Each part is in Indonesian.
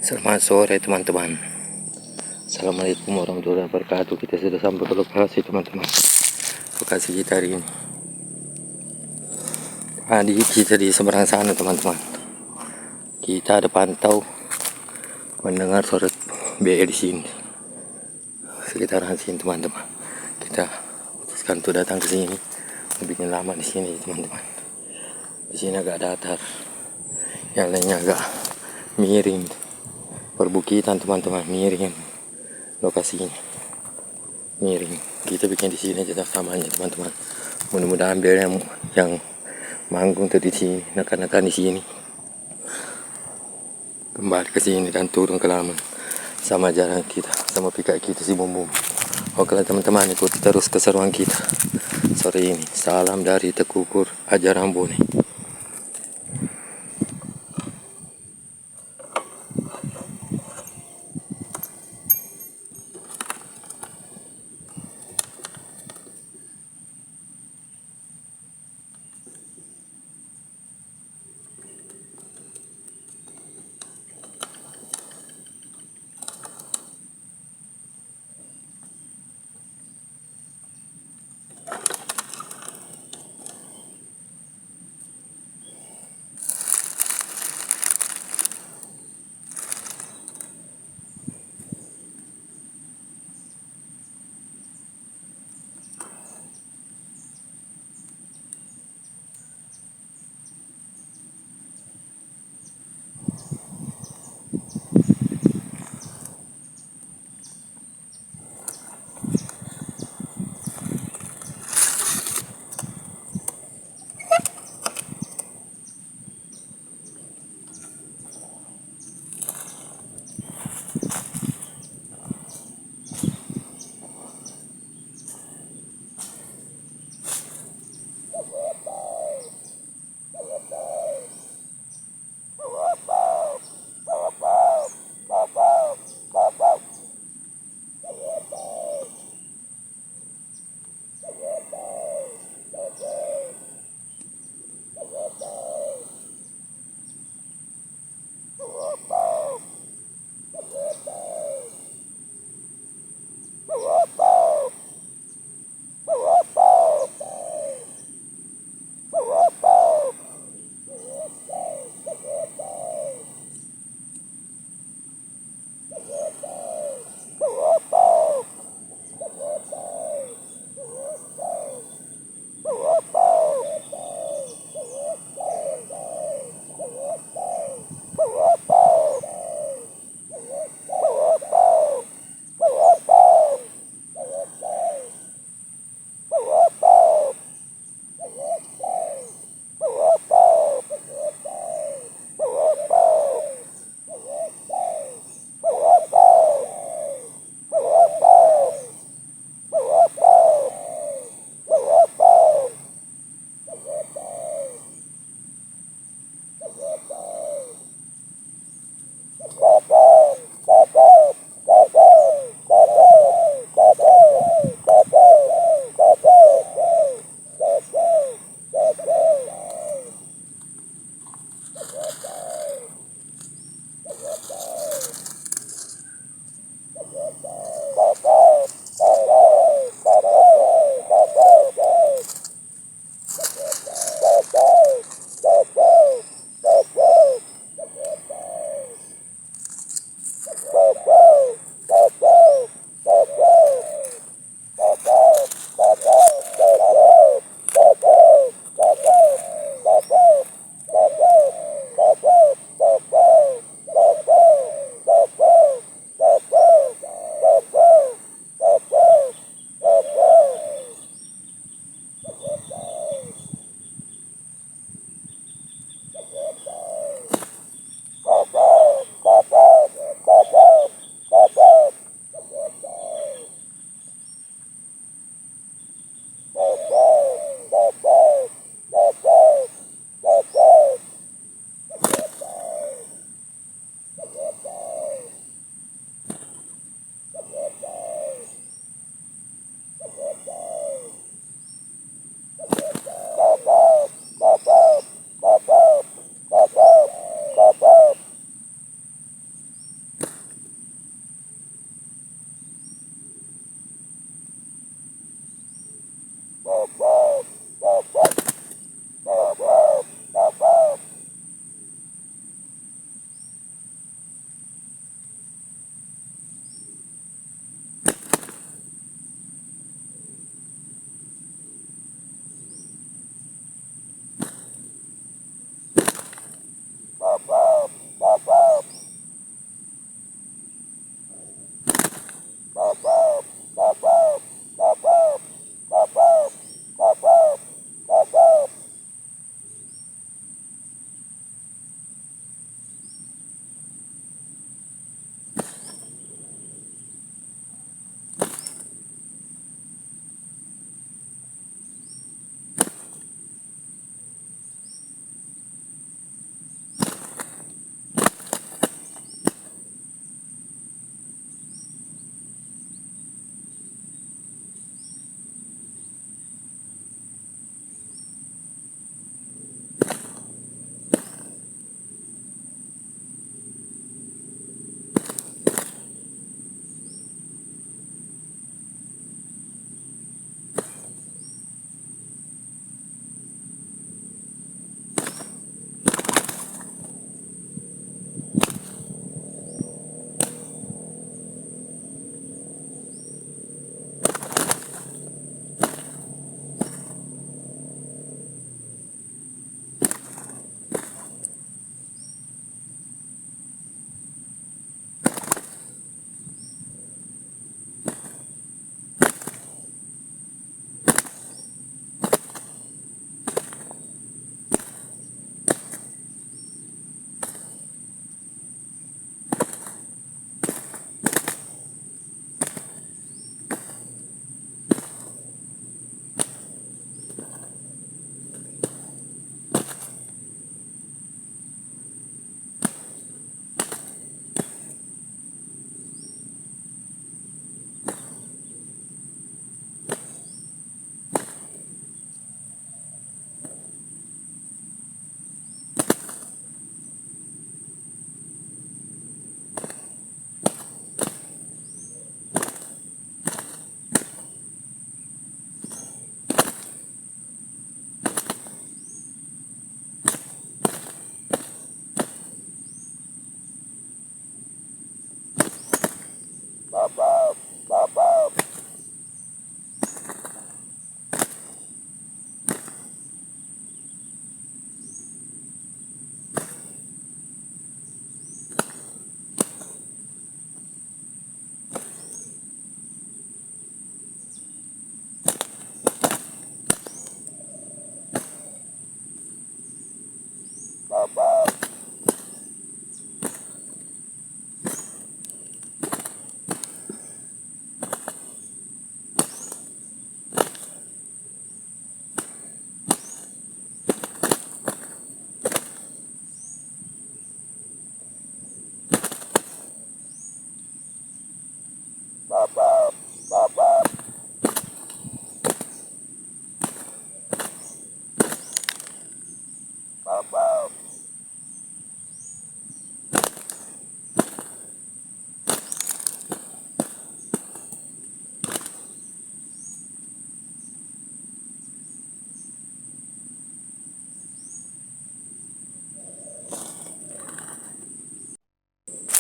Selamat sore teman-teman. Assalamualaikum warahmatullahi wabarakatuh. Kita sudah sampai ke lokasi teman-teman. Lokasi kita hari ini. Tadi kita di seberang sana teman-teman. Kita ada pantau mendengar suara BL di sini. Sekitaran sini teman-teman. Kita putuskan untuk datang ke sini. Bikin lama di sini teman-teman. Di sini agak datar. Yang lainnya agak miring. Perbukitan teman-teman, miring lokasinya, miring. Kita bikin di sini aja samanya teman-teman. Mudah-mudahan biar yang manggung tadi di sini, nekan-nekan di sini, kembali ke sini dan turun ke laman sama jalan kita, sama pikat kita si bom-bom. Oke teman-teman, ikuti terus keseruan kita sore ini. Salam dari kew4lahan ajaran Bone.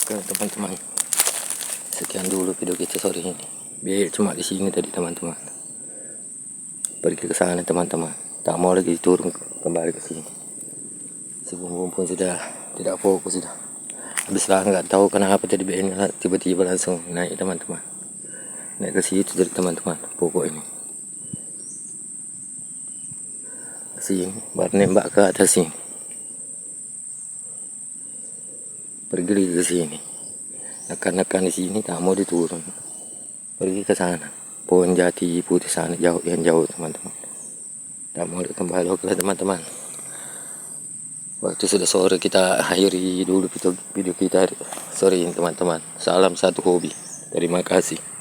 Oke teman-teman, sekian dulu video kita sore ini. Biar cuma di sini tadi teman-teman. Pergi ke sana teman-teman. Tak mau lagi turun kembali ke sini. Si bumbu pun sudah tidak fokus sudah. Habis lah nggak tahu kenapa tadi BN tiba-tiba langsung naik teman-teman. Naik ke situ jadi teman-teman. Pokok ini. Sini baru nembak ke atas sini. Pergi lagi ke sini. Nekan-nekan di sini tak mau diturun. Pergi ke sana. Pohon jati putih sana jauh yang jauh teman-teman. Tak mau kembali ke teman-teman. Waktu sudah sore, kita akhiri dulu video kita sore ini teman-teman. Salam satu hobi. Terima kasih.